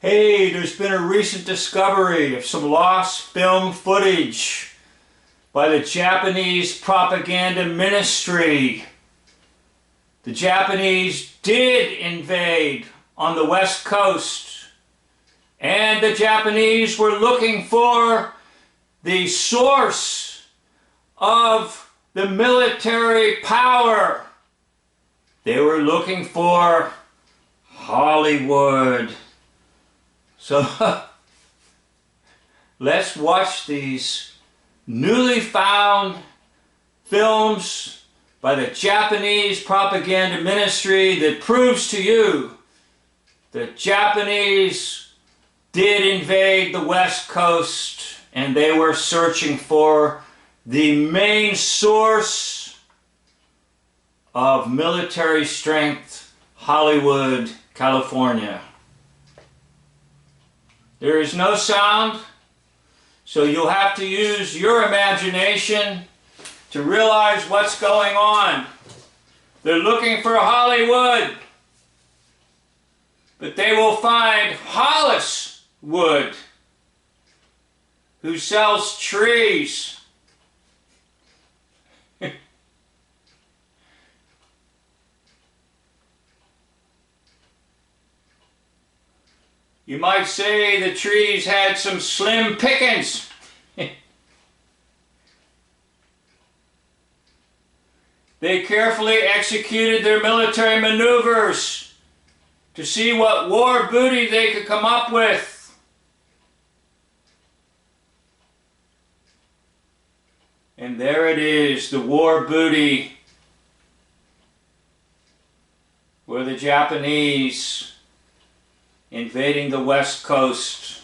Hey, there's been a recent discovery of some lost film footage by the Japanese propaganda ministry. The Japanese did invade on the West Coast, and the Japanese were looking for the source of the military power. They were looking for Hollywood. So let's watch these newly found films by the Japanese propaganda ministry that proves to you the Japanese did invade the West Coast and they were searching for the main source of military strength, Hollywood, California. There is no sound, so you'll have to use your imagination to realize what's going on. They're looking for Hollywood, but they will find Hollis Wood, who sells trees. You might say the trees had some slim pickings. They carefully executed their military maneuvers to see what war booty they could come up with. And there it is, the war booty, where the Japanese invading the West Coast.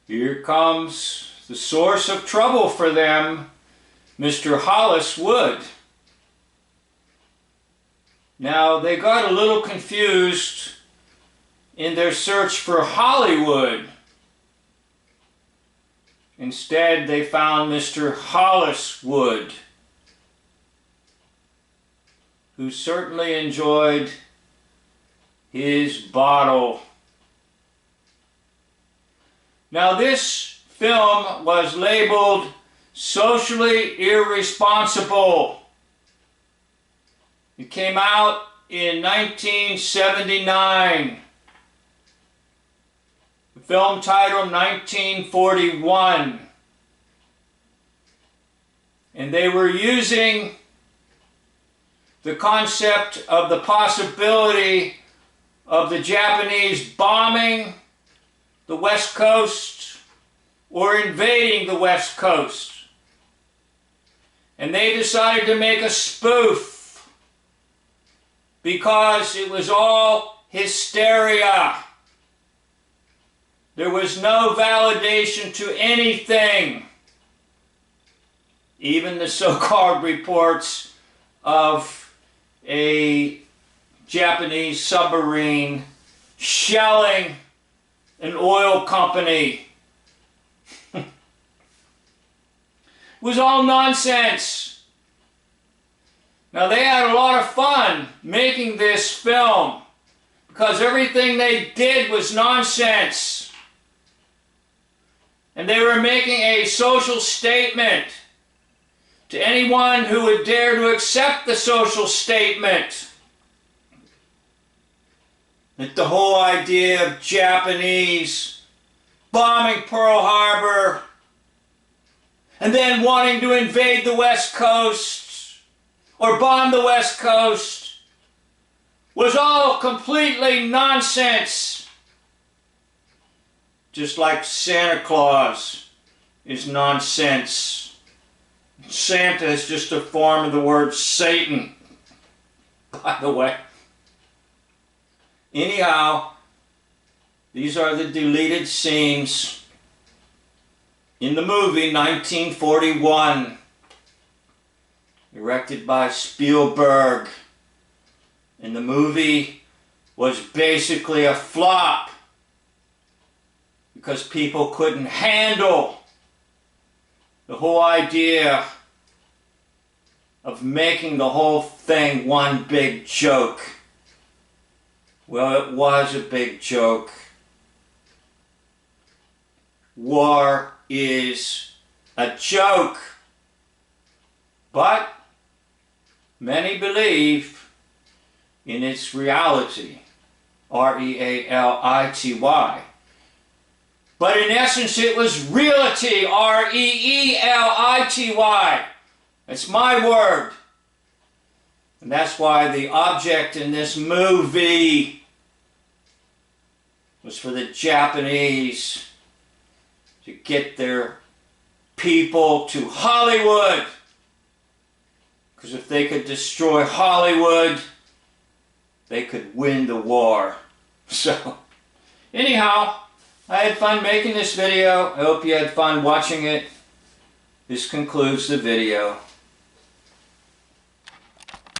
Here comes the source of trouble for them, Mr. Hollis Wood. Now, they got a little confused in their search for Hollywood. Instead, they found Mr. Hollis Wood, who certainly enjoyed his bottle. Now, this film was labeled socially irresponsible. It came out in 1979. The film titled 1941. And they were using the concept of the possibility of the Japanese bombing the West Coast or invading the West Coast. And they decided to make a spoof because it was all hysteria. There was no validation to anything. Even the so-called reports of a Japanese submarine shelling an oil company. It was all nonsense. Now, they had a lot of fun making this film because everything they did was nonsense. And they were making a social statement to anyone who would dare to accept the social statement. That the whole idea of Japanese bombing Pearl Harbor and then wanting to invade the West Coast or bomb the West Coast was all completely nonsense. Just like Santa Claus is nonsense. Santa is just a form of the word Satan, by the way. Anyhow, these are the deleted scenes in the movie 1941. directed by Spielberg. And the movie was basically a flop because people couldn't handle the whole idea of making the whole thing one big joke. Well, it was a big joke. War is a joke. But many believe in its reality. R-E-A-L-I-T-Y. But in essence, it was reality. R-E-E-L-I-T-Y. It's my word. And that's why the object in this movie was for the Japanese to get their people to Hollywood. Because if they could destroy Hollywood, they could win the war. So, anyhow, I had fun making this video. I hope you had fun watching it. This concludes the video.